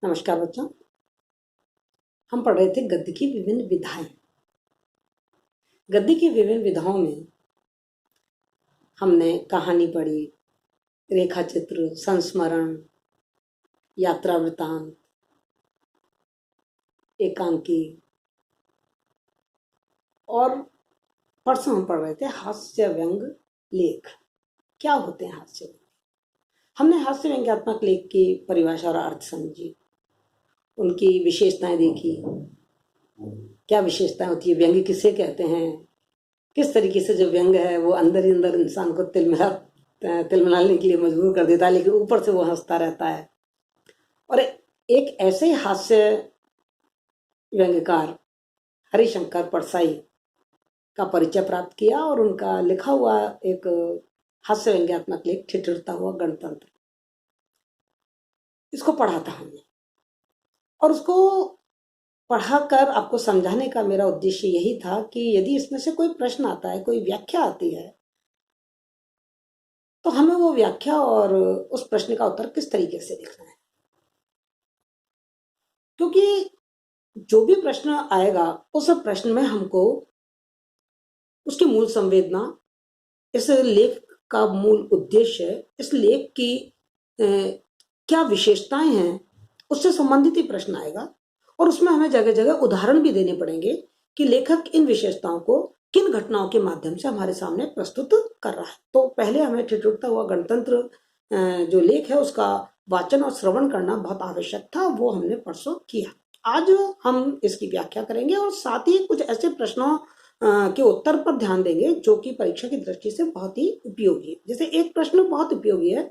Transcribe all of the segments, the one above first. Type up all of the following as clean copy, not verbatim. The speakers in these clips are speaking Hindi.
नमस्कार बच्चों। हम पढ़ रहे थे गद्य की विभिन्न विधाएं। गद्य की विभिन्न विधाओं में हमने कहानी पढ़ी, रेखा चित्र, संस्मरण, यात्रा वृतांत, एकांकी और परसों हम पढ़ रहे थे हास्य व्यंग लेख। क्या होते हैं हास्य व्यंग? हमने हास्य व्यंग्यात्मक लेख की परिभाषा और अर्थ समझी, उनकी विशेषताएं देखी। क्या विशेषताएं होती है, व्यंग्य किसे कहते हैं, किस तरीके से जो व्यंग है वो अंदर ही अंदर इंसान को तिलमिलाने के लिए मजबूर कर देता है, लेकिन ऊपर से वो हंसता रहता है। और एक ऐसे हास्य व्यंग्यकार हरिशंकर परसाई का परिचय प्राप्त किया और उनका लिखा हुआ एक हास्य व्यंग्यात्मक लेख ठिठुरता हुआ गणतंत्र, इसको पढ़ा था हमने। और उसको पढ़ाकर आपको समझाने का मेरा उद्देश्य यही था कि यदि इसमें से कोई प्रश्न आता है, कोई व्याख्या आती है, तो हमें वो व्याख्या और उस प्रश्न का उत्तर किस तरीके से लिखना है। क्योंकि जो भी प्रश्न आएगा उस प्रश्न में हमको उसकी मूल संवेदना, इस लेख का मूल उद्देश्य, इस लेख की क्या विशेषताएं हैं, उससे संबंधित ही प्रश्न आएगा। और उसमें हमें जगह जगह उदाहरण भी देने पड़ेंगे कि लेखक इन विशेषताओं को किन घटनाओं के माध्यम से हमारे सामने प्रस्तुत कर रहा है। तो पहले हमें ठिठुरता हुआ गणतंत्र जो लेख है उसका वाचन और श्रवण करना बहुत आवश्यक था, वो हमने परसों किया। आज हम इसकी व्याख्या करेंगे और साथ ही कुछ ऐसे प्रश्नों के उत्तर पर ध्यान देंगे जो कि परीक्षा की दृष्टि से बहुत ही उपयोगी है। जैसे एक प्रश्न बहुत उपयोगी है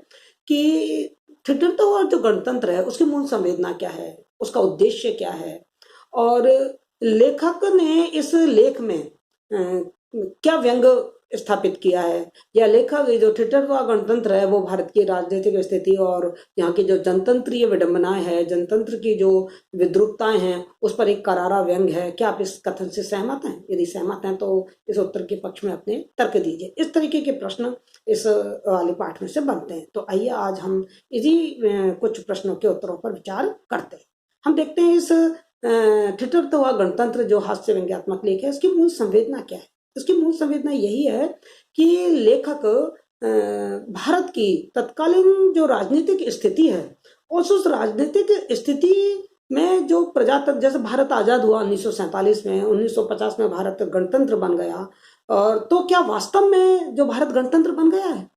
कि ठिठुरता हुआ जो गणतंत्र है उसकी मूल संवेदना क्या है, उसका उद्देश्य क्या है, और लेखक ने इस लेख में क्या व्यंग स्थापित किया है, या लेखक जो ठिठुरता हुआ गणतंत्र है वो भारत की राजनीतिक स्थिति और यहाँ की जो जनतंत्रीय विडंबनाएं है, जनतंत्र की जो विद्रूपताएं हैं, उस पर एक करारा व्यंग है। क्या आप इस कथन से सहमत हैं? यदि सहमत हैं तो इस उत्तर के पक्ष में अपने तर्क दीजिए। इस तरीके के प्रश्न इस वाले पाठ में से बनते हैं। तो आइए आज हम इसी कुछ प्रश्नों के उत्तरों पर विचार करते हैं। हम देखते हैं इस ठिठुरता हुआ गणतंत्र जो हास्य व्यंग्यात्मक लेख है, इसकी मूल संवेदना क्या है। इसकी मूल संवेदना यही है कि लेखक भारत की तत्कालीन जो राजनीतिक स्थिति है, उस राजनीतिक स्थिति में जो प्रजातंत्र, जैसे भारत आजाद हुआ 1947 में, 1950 में भारत गणतंत्र बन गया, और तो क्या वास्तव में जो भारत गणतंत्र बन गया है,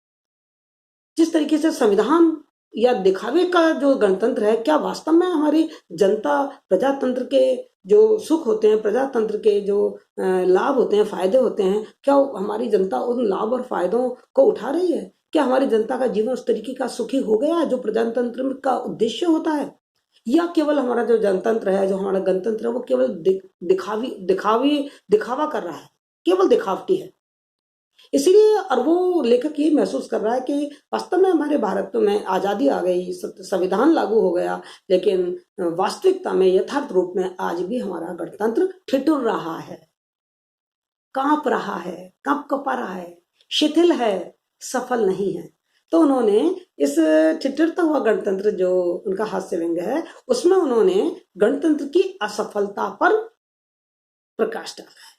जिस तरीके से संविधान या दिखावे का जो गणतंत्र है, क्या वास्तव में हमारी जनता प्रजातंत्र के जो सुख होते हैं, प्रजातंत्र के जो लाभ होते हैं, फायदे होते हैं, क्या हमारी जनता उन लाभ और फायदों को उठा रही है? क्या हमारी जनता का जीवन उस तरीके का सुखी हो गया है जो प्रजातंत्र का उद्देश्य होता है? या केवल हमारा जो जनतंत्र है, जो हमारा गणतंत्र है, वो केवल दिखावा कर रहा है, केवल दिखावटी है? इसीलिए और वो लेखक ये महसूस कर रहा है कि वास्तव में हमारे भारत में आजादी आ गई, संविधान लागू हो गया, लेकिन वास्तविकता में, यथार्थ रूप में आज भी हमारा गणतंत्र ठिठुर रहा है, कांप रहा है, कांप कपा रहा है, शिथिल है, सफल नहीं है। तो उन्होंने इस ठिठुरता हुआ गणतंत्र जो उनका हास्य व्यंग्य है, उसमें उन्होंने गणतंत्र की असफलता पर प्रकाश डाला है,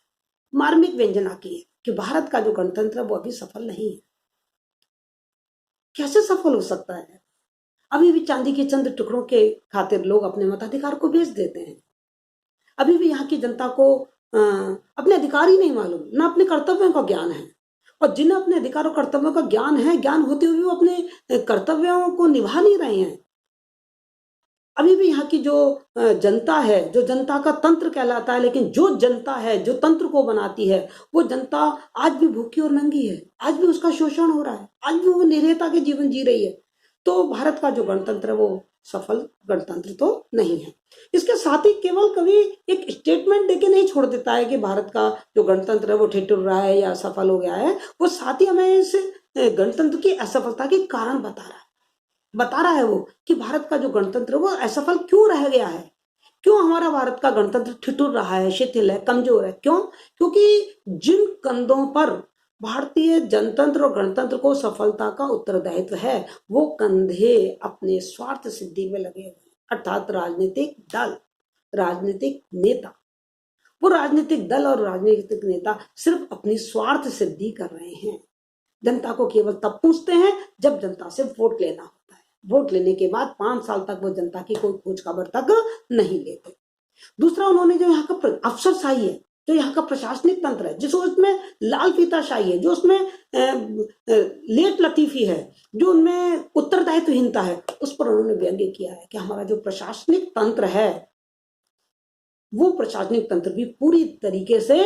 मार्मिक व्यंजना की है कि भारत का जो गणतंत्र है वो अभी सफल नहीं है। कैसे सफल हो सकता है? अभी भी चांदी के चंद टुकड़ों के खातिर लोग अपने मताधिकार को बेच देते हैं। अभी भी यहाँ की जनता को अपने अधिकार ही नहीं मालूम, ना अपने कर्तव्यों का ज्ञान है। और जिन्हें अपने अधिकार और कर्तव्यों का ज्ञान है, ज्ञान होते हुए वो अपने कर्तव्यों को निभा नहीं रहे हैं। अभी भी यहाँ की जो जनता है, जो जनता का तंत्र कहलाता है, लेकिन जो जनता है जो तंत्र को बनाती है, वो जनता आज भी भूखी और नंगी है, आज भी उसका शोषण हो रहा है, आज भी वो निर्भयता के जीवन जी रही है। तो भारत का जो गणतंत्र है वो सफल गणतंत्र तो नहीं है। इसके साथ ही केवल कभी एक स्टेटमेंट देके नहीं छोड़ देता है कि भारत का जो गणतंत्र है वो ठिठुर रहा है या सफल हो गया है, वो साथ ही हमें इस गणतंत्र की असफलता के कारण बता रहा है वो कि भारत का जो गणतंत्र है वो असफल क्यों रह गया है, क्यों हमारा भारत का गणतंत्र ठिठुर रहा है, शिथिल है, कमजोर है। क्यों? क्योंकि जिन कंधों पर भारतीय जनतंत्र और गणतंत्र को सफलता का उत्तरदायित्व है, वो कंधे अपने स्वार्थ सिद्धि में लगे हुए हैं, अर्थात राजनीतिक दल, राजनीतिक नेता। वो राजनीतिक दल और राजनीतिक नेता सिर्फ अपनी स्वार्थ सिद्धि कर रहे हैं। जनता को केवल तब पूछते हैं जब जनता से वोट लेना होता है। वोट लेने के बाद 5 साल तक वो जनता की कोई खोज खबर तक नहीं लेते। दूसरा, उन्होंने जो यहाँ का अफसरशाही है, जो यहाँ का प्रशासनिक तंत्र है, जिस उसमें लाल फीताशाही है, जो उसमें लेट लतीफी है, जो उनमें उत्तरदायित्वहीनता है, उस पर उन्होंने व्यंग्य किया है कि हमारा जो प्रशासनिक तंत्र है वो प्रशासनिक तंत्र भी पूरी तरीके से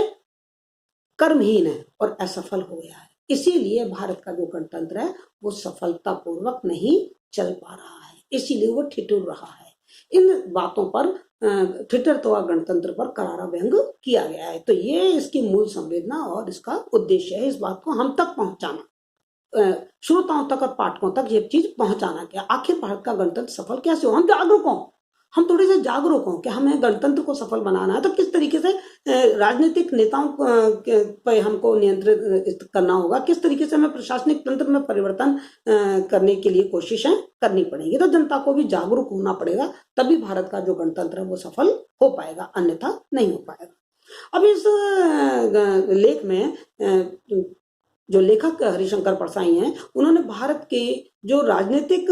कर्महीन है और असफल हो गया है। इसीलिए भारत का जो गणतंत्र है वो सफलतापूर्वक नहीं चल पा रहा है, इसीलिए वो ठिठुर रहा है। इन बातों पर ठिठुरते हुए गणतंत्र पर करारा व्यंग किया गया है। तो ये इसकी मूल संवेदना और इसका उद्देश्य है, इस बात को हम तक पहुंचाना, श्रोताओं तक और पाठकों तक ये चीज पहुंचाना कि आखिर भारत का गणतंत्र सफल कैसे हो। हम जागरूक हों, हम थोड़े से जागरूक हों कि हमें गणतंत्र को सफल बनाना है, तो किस तरीके से राजनीतिक नेताओं पर हमको नियंत्रित करना होगा, किस तरीके से हमें प्रशासनिक तंत्र में परिवर्तन करने के लिए कोशिशें करनी पड़ेगी। तो जनता को भी जागरूक होना पड़ेगा, तभी भारत का जो गणतंत्र है वो सफल हो पाएगा, अन्यथा नहीं हो पाएगा। अब इस लेख में जो लेखक हरिशंकर परसाई हैं, उन्होंने भारत के जो राजनीतिक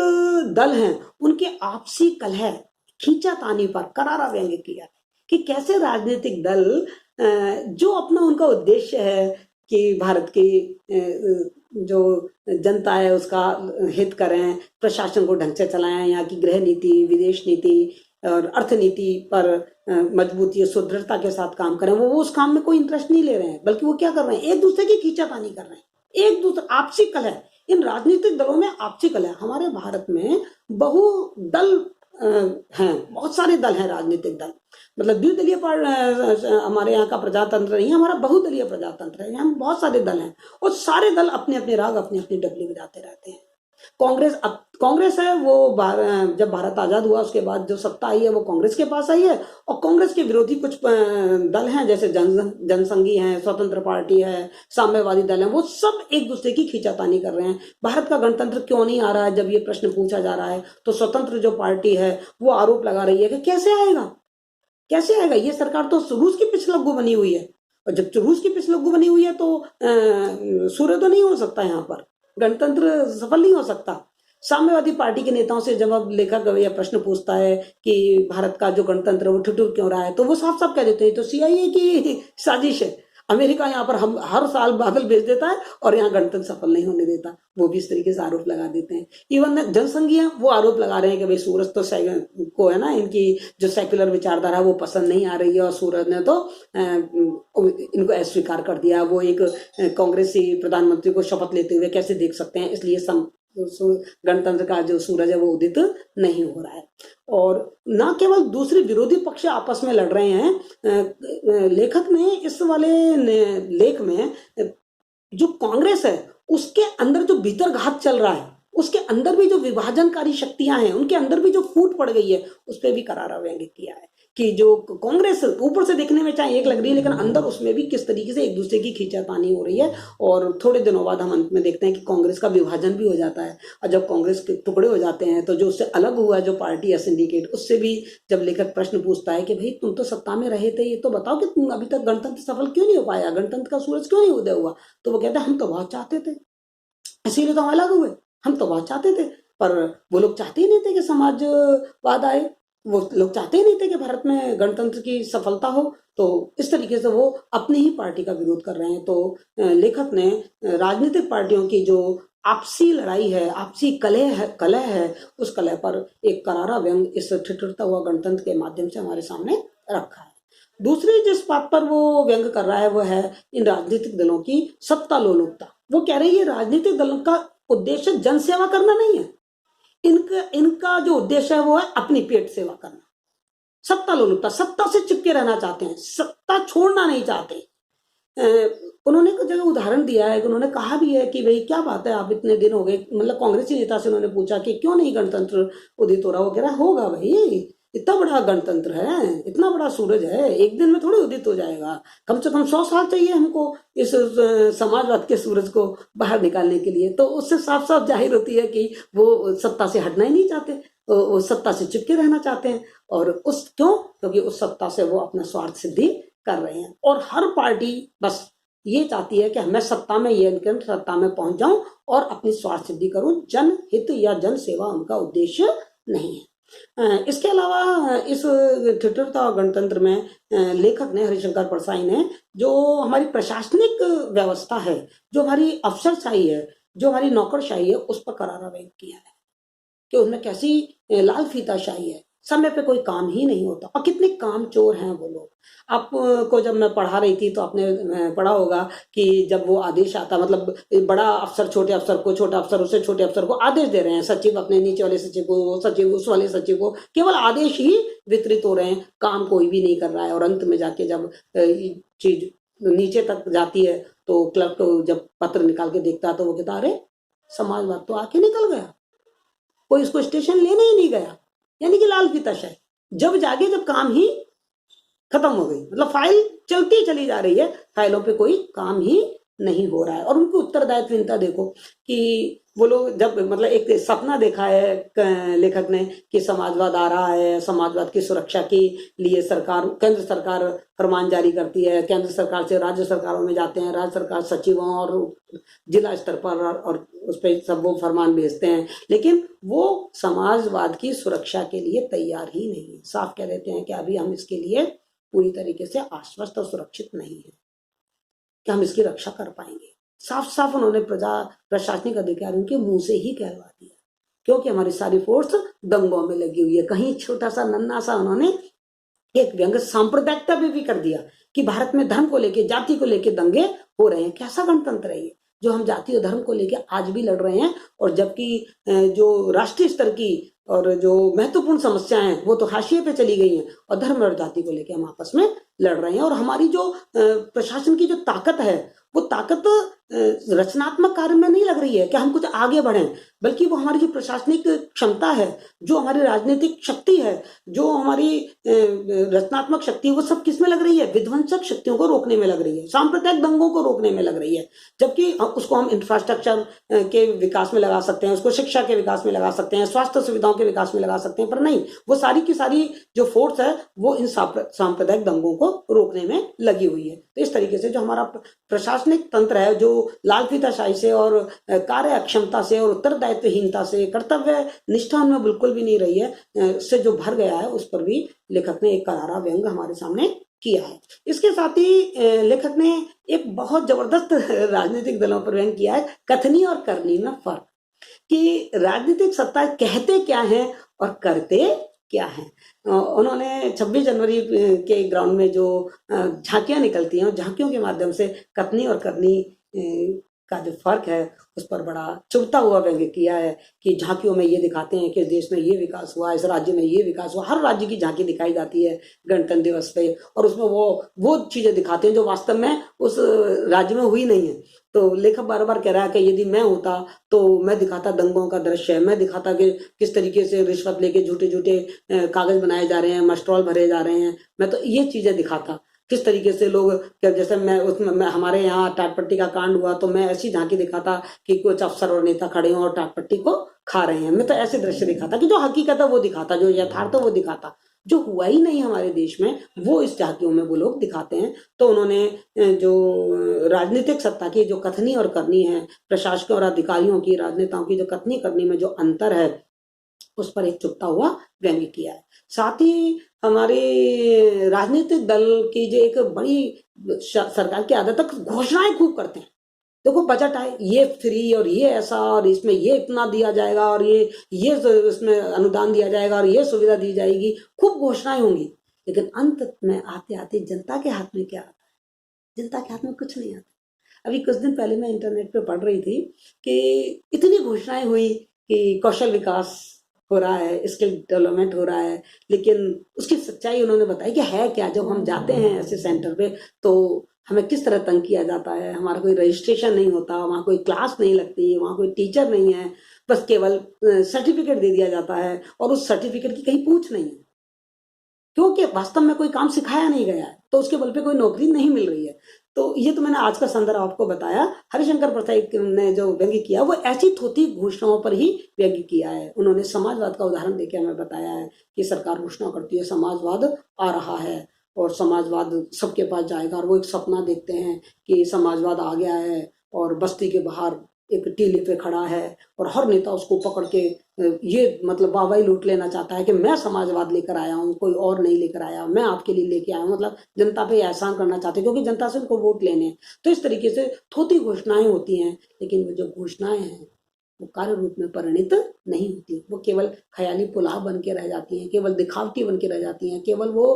दल हैं उनके आपसी कलह, खींचातानी पर करारा व्यंग्य किया है कि कैसे राजनीतिक दल जो अपना उनका उद्देश्य है कि भारत की जो जनता है उसका हित करें, प्रशासन को ढंग से चलाएं, यहाँ की गृह नीति, विदेश नीति और अर्थनीति पर मजबूती सुदृढ़ता के साथ काम करें, वो उस काम में कोई इंटरेस्ट नहीं ले रहे हैं, बल्कि वो क्या कर रहे हैं, एक दूसरे की खींचातानी कर रहे हैं, एक दूसरे आपसी कलह। इन राजनीतिक दलों में आपसी कलह, हमारे भारत में बहुदल हैं, बहुत सारे दल हैं, राजनीतिक दल, मतलब द्विदलीय हमारे यहाँ का प्रजातंत्र नहीं है, हमारा बहुदलीय प्रजातंत्र है। यहाँ बहुत सारे दल हैं और सारे दल अपने अपने राग, अपनी अपनी डबली बजाते रहते हैं। कांग्रेस है वो जब भारत आजाद हुआ उसके बाद जो सत्ता आई है वो कांग्रेस के पास आई है, और कांग्रेस के विरोधी कुछ दल हैं जैसे जनसंघी है, स्वतंत्र पार्टी है, साम्यवादी दल है, वो सब एक दूसरे की खींचातानी कर रहे हैं। भारत का गणतंत्र क्यों नहीं आ रहा है, जब ये प्रश्न पूछा जा रहा है तो स्वतंत्र जो पार्टी है वो आरोप लगा रही है कि कैसे आएगा, कैसे आएगा, ये सरकार तो रूस की पिछलग्गू बनी हुई है, और जब रूस की पिछलग्गू बनी हुई है तो सूर्य तो नहीं हो सकता, यहाँ पर गणतंत्र सफल नहीं हो सकता। साम्यवादी पार्टी के नेताओं से जब लेखक यह प्रश्न पूछता है कि भारत का जो गणतंत्र है वो ठिठुर क्यों रहा है, तो वो साफ साफ कह देते हैं तो CIA की साजिश है, अमेरिका यहाँ पर हम हर साल बादल भेज देता है और यहाँ गणतंत्र सफल नहीं होने देता, वो भी इस तरीके से आरोप लगा देते हैं। इवन जनसंघीय वो आरोप लगा रहे हैं कि भाई सूरज तो को है ना, इनकी जो सेक्युलर विचारधारा वो पसंद नहीं आ रही है, और सूरज ने तो इनको अस्वीकार कर दिया, वो एक कांग्रेसी प्रधानमंत्री को शपथ लेते हुए कैसे देख सकते हैं, इसलिए गणतंत्र का जो सूरज है वो उदित नहीं हो रहा है। और ना केवल दूसरे विरोधी पक्ष आपस में लड़ रहे हैं, लेखक ने इस वाले लेख में जो कांग्रेस है उसके अंदर जो भीतरघात चल रहा है, उसके अंदर भी जो विभाजनकारी शक्तियां हैं, उनके अंदर भी जो फूट पड़ गई है, उस पर भी करारा व्यंग्य किया है कि जो कांग्रेस ऊपर से देखने में चाहे एक लग रही है, लेकिन अंदर उसमें भी किस तरीके से एक दूसरे की खींचातानी हो रही है। और थोड़े दिनों बाद हम अंत में देखते हैं कि कांग्रेस का विभाजन भी हो जाता है, और जब कांग्रेस के टुकड़े हो जाते हैं तो जो उससे अलग हुआ जो पार्टी है सिंडिकेट, उससे भी जब लेखक प्रश्न पूछता है कि भाई तुम तो सत्ता में रहे थे, ये तो बताओ कि तुम अभी तक गणतंत्र सफल क्यों नहीं हो पाया, गणतंत्र का सूरज क्यों नहीं उदय हुआ, तो वो कहते हैं हम तो बहुत चाहते थे, इसीलिए तो हम अलग हुए, हम तो बहुत चाहते थे, पर वो लोग चाहते ही नहीं थे कि समाजवाद आए, वो लोग चाहते ही नहीं थे कि भारत में गणतंत्र की सफलता हो, तो इस तरीके से वो अपनी ही पार्टी का विरोध कर रहे हैं। तो लेखक ने राजनीतिक पार्टियों की जो आपसी लड़ाई है, आपसी कलह है, उस कलह पर एक करारा व्यंग इस ठिठुरता हुआ गणतंत्र के माध्यम से हमारे सामने रखा है। दूसरी जिस बात पर वो व्यंग कर रहा है वो है इन राजनीतिक दलों की सत्ता लोलुपता। वो कह रही है राजनीतिक दलों का उद्देश्य जनसेवा करना नहीं है, इनका जो उद्देश्य है वो है अपनी पेट सेवा करना। सत्ता लोलुपता, सत्ता से चिपके रहना चाहते हैं, सत्ता छोड़ना नहीं चाहते। उन्होंने कुछ जगह उदाहरण दिया है, उन्होंने कहा भी है कि भाई क्या बात है, आप इतने दिन हो गए, मतलब कांग्रेसी नेता से उन्होंने पूछा कि क्यों नहीं गणतंत्र उदित हो रहा, वो कह रहा होगा भाई, इतना बड़ा गणतंत्र है, इतना बड़ा सूरज है, एक दिन में थोड़ी उदित हो जाएगा, कम से कम 100 साल चाहिए हमको इस समाजवाद के सूरज को बाहर निकालने के लिए। तो उससे साफ साफ जाहिर होती है कि वो सत्ता से हटना ही नहीं चाहते। वो सत्ता से चिपके रहना चाहते हैं। और उस क्यों? क्योंकि उस सत्ता से वो अपना स्वार्थ सिद्धि कर रहे हैं। और हर पार्टी बस ये चाहती है कि मैं सत्ता में ये सत्ता में पहुंच जाऊं और अपनी स्वार्थ सिद्धि करूं। जनहित या जन सेवा उनका उद्देश्य नहीं है। इसके अलावा इस ठिठुरता और गणतंत्र में लेखक ने, हरिशंकर परसाई ने, जो हमारी प्रशासनिक व्यवस्था है, जो हमारी अफसरशाही है, जो हमारी नौकरशाही है, उस पर करारा व्यंग किया है कि उनमें कैसी लाल फीताशाही है, समय पे कोई काम ही नहीं होता और कितने काम चोर हैं वो लोग। आपको जब मैं पढ़ा रही थी तो आपने पढ़ा होगा कि जब वो आदेश आता, मतलब बड़ा अफसर छोटे अफसर को, छोटा अफसर उससे छोटे अफसर को आदेश दे रहे हैं, सचिव अपने नीचे वाले सचिव को, वो सचिव उस वाले सचिव को, केवल आदेश ही वितरित हो रहे हैं, काम कोई भी नहीं कर रहा है। और अंत में जाके जब चीज नीचे तक जाती है तो क्लर्क जब पत्र निकाल के देखता है तो वो कहता, अरे समाजवाद तो आके निकल गया, कोई इसको स्टेशन लेने ही नहीं गया। यानी कि लाल फीताशाही जब जागे जब काम ही खत्म हो गई, मतलब फाइल चलती चली जा रही है, फाइलों पे कोई काम ही नहीं हो रहा है। और उनकी उत्तरदायित्वहीनता देखो कि वो लोग जब, मतलब एक सपना देखा है लेखक ने कि समाजवाद आ रहा है, समाजवाद की सुरक्षा के लिए सरकार, केंद्र सरकार फरमान जारी करती है, केंद्र सरकार से राज्य सरकारों में जाते हैं, राज्य सरकार सचिवों और जिला स्तर पर और उस पर सब वो फरमान भेजते हैं, लेकिन वो समाजवाद की सुरक्षा के लिए तैयार ही नहीं है। साफ कह देते हैं कि अभी हम इसके लिए पूरी तरीके से आश्वस्त और सुरक्षित नहीं है कि हम इसकी रक्षा कर पाएंगे। साफ साफ उन्होंने प्रशासनिक अधिकारियों के मुंह से ही कहलवा दिया, क्योंकि हमारी सारी फोर्स दंगों में लगी हुई है। कहीं छोटा सा नन्ना सा उन्होंने एक व्यंग सांप्रदायिकता पे भी कर दिया कि भारत में धर्म को लेके, जाति को लेके दंगे हो रहे हैं। कैसा गणतंत्र है ये जो हम जाति और धर्म को लेके आज भी लड़ रहे हैं, और जबकि जो राष्ट्रीय स्तर की और जो महत्वपूर्ण समस्याएं हैं वो तो हाशिए पे चली गई हैं, और धर्म और जाति को लेके हम आपस में लड़ रहे हैं। और हमारी जो प्रशासन की जो ताकत है, वो ताकत रचनात्मक कार्य में नहीं लग रही है कि हम कुछ आगे बढ़ें, बल्कि वो हमारी जो प्रशासनिक क्षमता है, जो हमारी राजनीतिक शक्ति है, जो हमारी रचनात्मक शक्ति है, वो सब किस में लग रही है? विध्वंसक शक्तियों को रोकने में लग रही है, सांप्रदायिक दंगों को रोकने में लग रही है। जबकि उसको हम इंफ्रास्ट्रक्चर के विकास में लगा सकते हैं, उसको शिक्षा के विकास में लगा सकते हैं, स्वास्थ्य सुविधाओं के विकास में लगा सकते हैं, पर नहीं, वो सारी की सारी जो फोर्स है वो इन सांप्रदायिक दंगों को रोकने में लगी हुई है। तो इस तरीके से जो हमारा प्रशासनिक तंत्र है, जो लालफीताशाही से और कार्य अक्षमता से और उत्तरदायित्वहीनता से, कर्तव्य निष्ठा में बिल्कुल भी नहीं रही है, से जो भर गया है, उस पर भी लेखक ने एक करारा व्यंग हमारे सामने किया है। इसके साथ ही लेखक ने एक बहुत जबरदस्त राजनीतिक दलों पर व्यंग किया है, कथनी और करनी में फर्क, कि राजनीतिक सत्ता कहते क्या है और करते क्या है। उन्होंने 26 जनवरी के ग्राउंड में जो झांकियां निकलती हैं, झांकियों के माध्यम से कथनी और करनी का जो फर्क है उस पर बड़ा चुभता हुआ व्यंग किया है कि झांकियों में ये दिखाते हैं कि देश में ये विकास हुआ, इस राज्य में ये विकास हुआ। हर राज्य की झांकी दिखाई जाती है गणतंत्र दिवस पे, और उसमें वो चीजें दिखाते हैं जो वास्तव में उस राज्य में हुई नहीं है। तो लेखक बार बार कह रहा है कि यदि मैं होता तो मैं दिखाता दंगों का दृश्य, मैं दिखाता कि किस तरीके से रिश्वत लेके झूठे झूठे कागज बनाए जा रहे हैं, मस्ट्रॉल भरे जा रहे हैं, मैं तो ये चीजें दिखाता, किस तरीके से लोग, जैसे मैं हमारे यहाँ टाटपट्टी का कांड हुआ तो मैं ऐसी झांकी दिखाता कि कुछ अफसर और नेता खड़े हों और टाटपट्टी को खा रहे हैं। मैं तो ऐसे दृश्य दिखाता कि जो हकीकत है वो दिखाता, जो यथार्थ है वो दिखाता, जो हुआ ही नहीं हमारे देश में वो इस झांकियों में वो लोग दिखाते हैं। तो उन्होंने जो राजनीतिक सत्ता की जो कथनी और करनी है, प्रशासकों और अधिकारियों की, राजनेताओं की जो कथनी करनी में जो अंतर है, उस पर एक चुपता हुआ व्यंग्य किया है। साथ ही हमारे राजनीतिक दल की जो एक बड़ी सरकार की आदत है, घोषणाएं खूब करते हैं। देखो बजट आए, ये फ्री और ये ऐसा और इसमें ये इतना दिया जाएगा और ये इसमें अनुदान दिया जाएगा और ये सुविधा दी जाएगी, खूब घोषणाएं होंगी, लेकिन अंत में आते आते जनता के हाथ में क्या आता है? जनता के हाथ में कुछ नहीं आता। अभी कुछ दिन पहले मैं इंटरनेट पे पढ़ रही थी कि इतनी घोषणाएं हुई कि कौशल विकास हो रहा है, स्किल डेवलपमेंट हो रहा है, लेकिन उसकी सच्चाई उन्होंने बताई कि है क्या। जब हम जाते हैं ऐसे सेंटर पे तो हमें किस तरह तंग किया जाता है, हमारा कोई रजिस्ट्रेशन नहीं होता, वहाँ कोई क्लास नहीं लगती, वहाँ कोई टीचर नहीं है, बस केवल सर्टिफिकेट दे दिया जाता है और उस सर्टिफिकेट की कहीं पूछ नहीं है। क्योंकि वास्तव में कोई काम सिखाया नहीं गया है, तो उसके बल पे कोई नौकरी नहीं मिल रही है। तो ये तो मैंने आज का संदर्भ आपको बताया। हरिशंकर प्रसाद ने जो व्यंग्य किया वो ऐसी थोथी घोषणाओं पर ही व्यंग्य किया है। उन्होंने समाजवाद का उदाहरण देके हमें बताया है कि सरकार घोषणा करती है समाजवाद आ रहा है और समाजवाद सबके पास जाएगा, और वो एक सपना देखते हैं कि समाजवाद आ गया है और बस्ती के बाहर एक टीले पे खड़ा है और हर नेता उसको पकड़ के ये मतलब वाहवाही लूट लेना चाहता है कि मैं समाजवाद लेकर आया हूँ, कोई और नहीं लेकर आया, मैं आपके लिए लेके आया हूँ, मतलब जनता पे एहसान करना चाहते हैं क्योंकि जनता से उनको वोट लेने हैं। तो इस तरीके से थोथी घोषणाएं होती हैं, लेकिन वो जो घोषणाएं हैं वो कार्य रूप में परिणित नहीं होती, वो केवल ख्याली पुलाव बन के रह जाती हैं, केवल दिखावटी बन के रह जाती हैं, केवल वो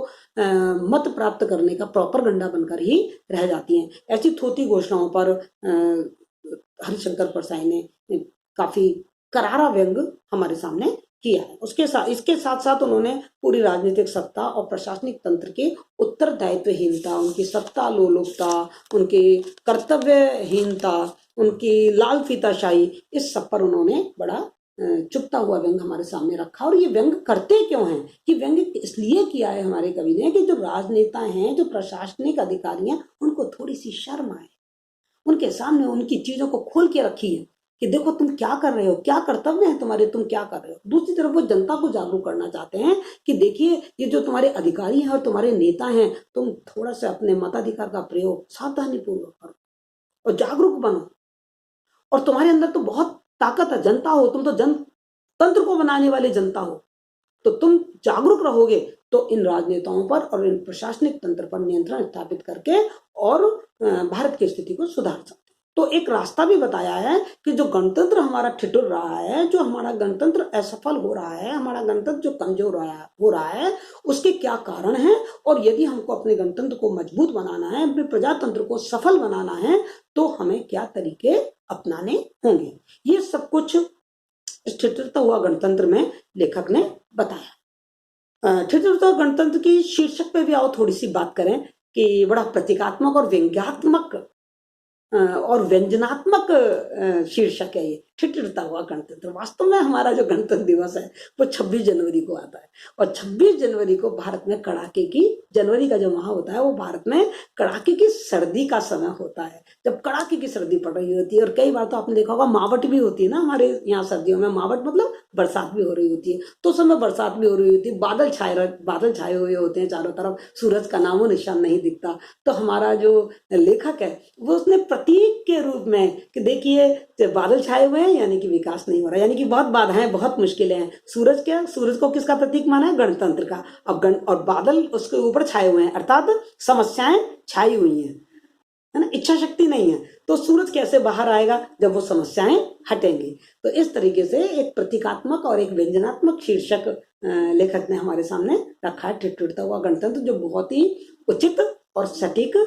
मत प्राप्त करने का प्रॉपरगंडा बनकर ही रह जाती हैं। ऐसी थोथी घोषणाओं पर हरिशंकर परसाई ने काफी करारा व्यंग हमारे सामने किया है। उसके साथ इसके साथ साथ उन्होंने पूरी राजनीतिक सत्ता और प्रशासनिक तंत्र की उत्तरदायित्वहीनता, उनकी सत्ता लोलुपता, उनकी कर्तव्यहीनता, उनकी लाल फीताशाही, इस सब पर उन्होंने बड़ा चुपता हुआ व्यंग हमारे सामने रखा। और ये व्यंग करते क्यों हैं? कि व्यंग इसलिए किया है हमारे कवि ने कि जो राजनेता हैं, जो प्रशासनिक अधिकारी हैं, उनको थोड़ी सी शर्म आए, उनके सामने उनकी चीजों को खोल के रखी है कि देखो तुम क्या कर रहे हो, क्या कर्तव्य है तुम्हारे, तुम क्या कर रहे हो। दूसरी तरफ वो जनता को जागरूक करना चाहते हैं कि देखिए ये जो तुम्हारे अधिकारी हैं और तुम्हारे नेता हैं, तुम थोड़ा सा अपने मताधिकार का प्रयोग सावधानी पूर्वक करो और जागरूक बनो, और तुम्हारे अंदर तो बहुत ताकत है, जनता हो तुम, तो जनतंत्र को बनाने वाले जनता हो, तो तुम जागरूक रहोगे तो इन राजनेताओं पर और इन प्रशासनिक तंत्र पर नियंत्रण स्थापित करके और भारत की स्थिति को सुधार सकते हैं। तो एक रास्ता भी बताया है कि जो गणतंत्र हमारा ठिठुर रहा है, जो हमारा गणतंत्र असफल हो रहा है, हमारा गणतंत्र जो कमजोर हो रहा है, उसके क्या कारण है, और यदि हमको अपने गणतंत्र को मजबूत बनाना है, अपने प्रजातंत्र को सफल बनाना है, तो हमें क्या तरीके अपनाने होंगे। ये सब कुछ ठिठुरता हुआ गणतंत्र में लेखक ने बताया। ठिठुरता हुआ गणतंत्र की शीर्षक पे भी आओ थोड़ी सी बात करें कि बड़ा प्रतीकात्मक और व्यंग्यात्मक और व्यंजनात्मक शीर्षक है ये, ठिठुरता हुआ गणतंत्र। वास्तव में हमारा जो गणतंत्र दिवस है वो 26 जनवरी को आता है, और 26 जनवरी को भारत में कड़ाके की, जनवरी का जो माह होता है वो भारत में कड़ाके की सर्दी का समय होता है, जब कड़ाके की सर्दी पड़ रही होती है। और कई बार तो आपने देखा होगा मावट भी होती है ना हमारे यहाँ सर्दियों में, मावट मतलब बरसात भी हो रही होती है, तो उस समय बरसात भी हो रही होती है, बादल छाए हुए होते हैं चारों तरफ, सूरज का नामो निशान नहीं दिखता। तो हमारा जो लेखक है वो उसने प्रतीक के रूप में कि देखिए बादल छाए हुए हैं यानी कि विकास नहीं हो रहा, यानी कि बहुत बाधाएं, बहुत मुश्किलें हैं। सूरज को किसका प्रतीक माना है? गणतंत्र का। अब और बादल उसके ऊपर छाए हुए हैं, अर्थात समस्याएं छाई हुई हैं, है ना, इच्छा शक्ति नहीं है। तो सूरज कैसे बाहर आएगा? जब वो समस्याएं हटेंगी। तो इस तरीके से एक प्रतीकात्मक और एक व्यंजनात्मक शीर्षक लेखक ने हमारे सामने रखा है, ठिठुरता हुआ गणतंत्र, जो बहुत ही उचित और सटीक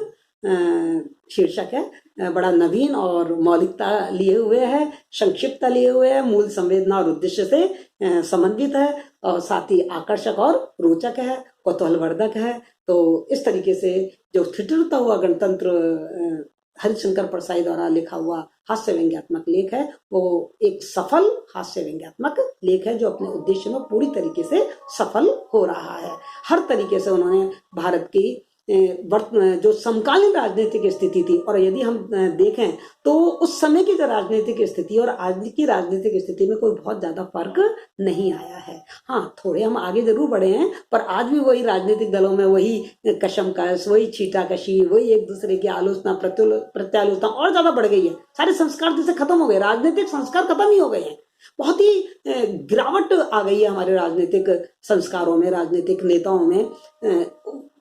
शीर्षक है। बड़ा नवीन और मौलिकता लिए हुए है, संक्षिप्तता लिए हुए है, मूल संवेदना और उद्देश्य से समन्वित है, और साथ ही आकर्षक और रोचक है, कौतूहलवर्धक है। तो इस तरीके से जो ठिठुरता हुआ गणतंत्र हरिशंकर परसाई द्वारा लिखा हुआ हास्य व्यंग्यात्मक लेख है, वो एक सफल हास्य व्यंग्यात्मक लेख है जो अपने उद्देश्य में पूरी तरीके से सफल हो रहा है। हर तरीके से उन्होंने भारत की जो समकालीन राजनीतिक स्थिति थी, और यदि हम देखें तो उस समय की जो राजनीतिक स्थिति और आज की राजनीतिक स्थिति में कोई बहुत ज्यादा फर्क नहीं आया है। हाँ, थोड़े हम आगे जरूर बढ़े हैं, पर आज भी वही राजनीतिक दलों में वही कशमकश, वही छीटाकशी, वही एक दूसरे की आलोचना प्रत्यालोचना और ज्यादा बढ़ गई है। सारे संस्कार जैसे खत्म हो गए, राजनीतिक संस्कार खत्म ही हो गए हैं। बहुत ही गिरावट आ गई है हमारे राजनीतिक संस्कारों में, राजनीतिक नेताओं में।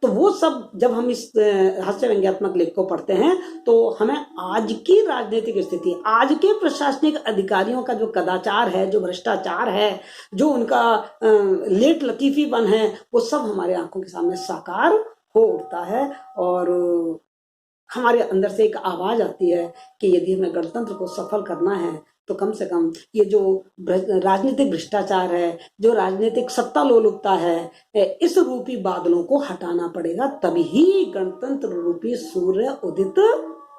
तो वो सब जब हम इस हास्य व्यंग्यात्मक लेख को पढ़ते हैं तो हमें आज की राजनीतिक स्थिति, आज के प्रशासनिक अधिकारियों का जो कदाचार है, जो भ्रष्टाचार है, जो उनका लेट लतीफीपन है, वो सब हमारे आंखों के सामने साकार हो उठता है। और हमारे अंदर से एक आवाज आती है कि यदि हमें गणतंत्र को सफल करना है तो कम से कम ये जो राजनीतिक भ्रष्टाचार है, जो राजनीतिक सत्ता लोलुपता है, इस रूपी बादलों को हटाना पड़ेगा, तभी ही गणतंत्र रूपी सूर्य उदित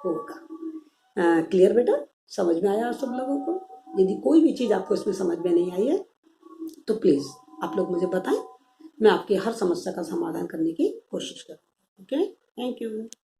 होगा। क्लियर बेटा? समझ में आया आप सब लोगों को? यदि कोई भी चीज आपको इसमें समझ में नहीं आई है तो प्लीज आप लोग मुझे बताएं, मैं आपकी हर समस्या का समाधान करने की कोशिश करूँगी। Okay, thank you.